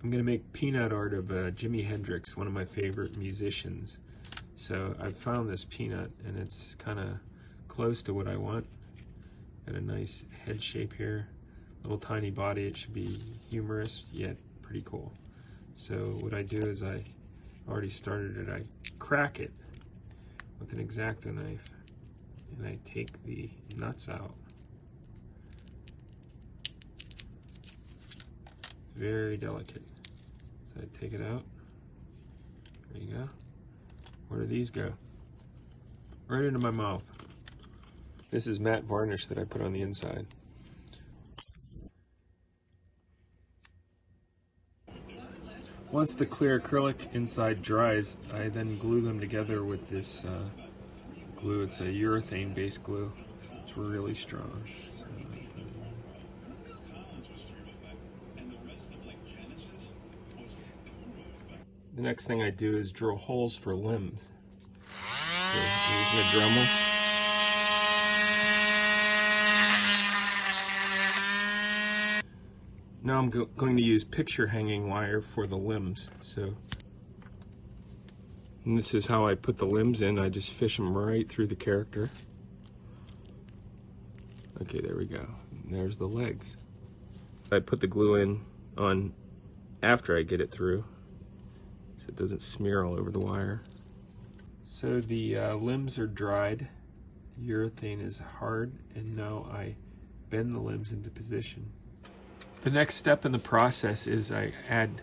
I'm gonna make peanut art of Jimi Hendrix, one of my favorite musicians. So I've found this peanut and it's kind of close to what I want. Got a nice head shape here, little tiny body. It should be humorous yet pretty cool. So what I do is I already started it. I crack it with an X-Acto knife and I take the nuts out. Very delicate. So I take it out. There you go. Where do these go? Right into my mouth. This is matte varnish that I put on the inside. Once the clear acrylic inside dries, I then glue them together with this glue. It's a urethane based glue. It's really strong. The next thing I do is drill holes for limbs. So using a Dremel. Now I'm going to use picture hanging wire for the limbs. And this is how I put the limbs in. I just fish them right through the character. Okay, there we go. And there's the legs. I put the glue in on after I get it through, so it doesn't smear all over the wire. So the limbs are dried, the urethane is hard, and now I bend the limbs into position. The next step in the process is I add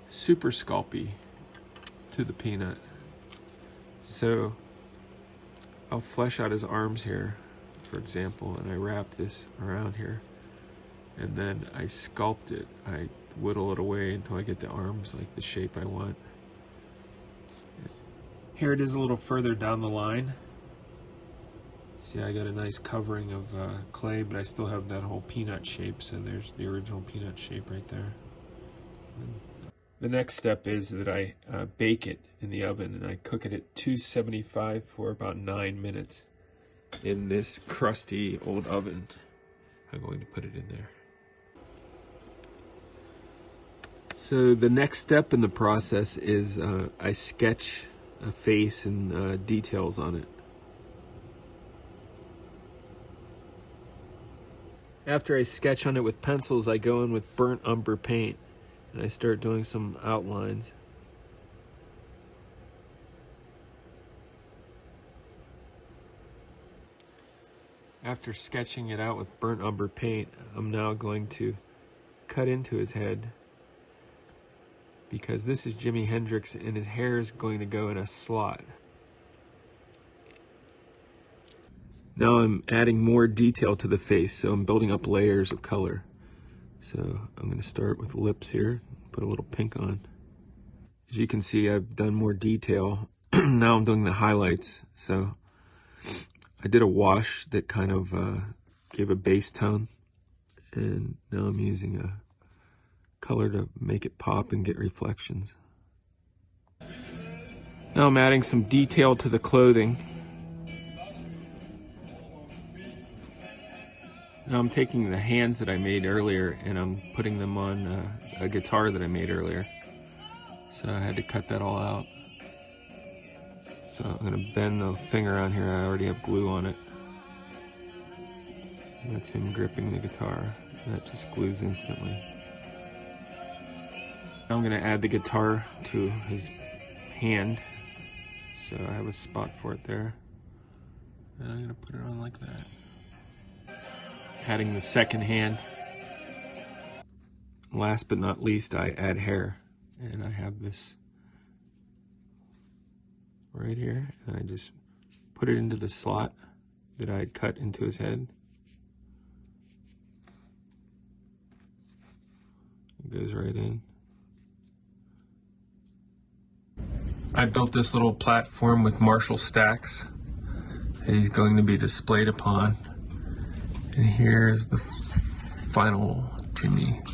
Super Sculpey to the peanut. So I'll flesh out his arms here, for example, and I wrap this around here, and then I sculpt it. I whittle it away until I get the arms like the shape I want. Here it is a little further down the line. See, I got a nice covering of clay, but I still have that whole peanut shape, so there's the original peanut shape right there. And the next step is that I bake it in the oven, and I cook it at 275 for about 9 minutes in this crusty old oven. I'm going to put it in there. So the next step in the process is I sketch a face and details on it. After I sketch on it with pencils, I go in with burnt umber paint and I start doing some outlines. After sketching it out with burnt umber paint, I'm now going to cut into his head, because this is Jimi Hendrix and his hair is going to go in a slot. Now I'm adding more detail to the face, so I'm building up layers of color. So I'm going to start with lips here, put a little pink on. As you can see, I've done more detail. Now I'm doing the highlights. So I did a wash that kind of gave a base tone, and now I'm using a color to make it pop and get reflections. Now I'm adding some detail to the clothing. Now I'm taking the hands that I made earlier and I'm putting them on a guitar that I made earlier. So I had to cut that all out. So I'm going to bend the finger on here. I already have glue on it. And that's him gripping the guitar. That just glues instantly. Now I'm going to add the guitar to his hand. So I have a spot for it there. And I'm going to put it on like that. Adding the second hand. Last but not least, I add hair. And I have this right here. And I just put it into the slot that I had cut into his head. It goes right in. I built this little platform with Marshall stacks that he's going to be displayed upon. And here's the final Jimi.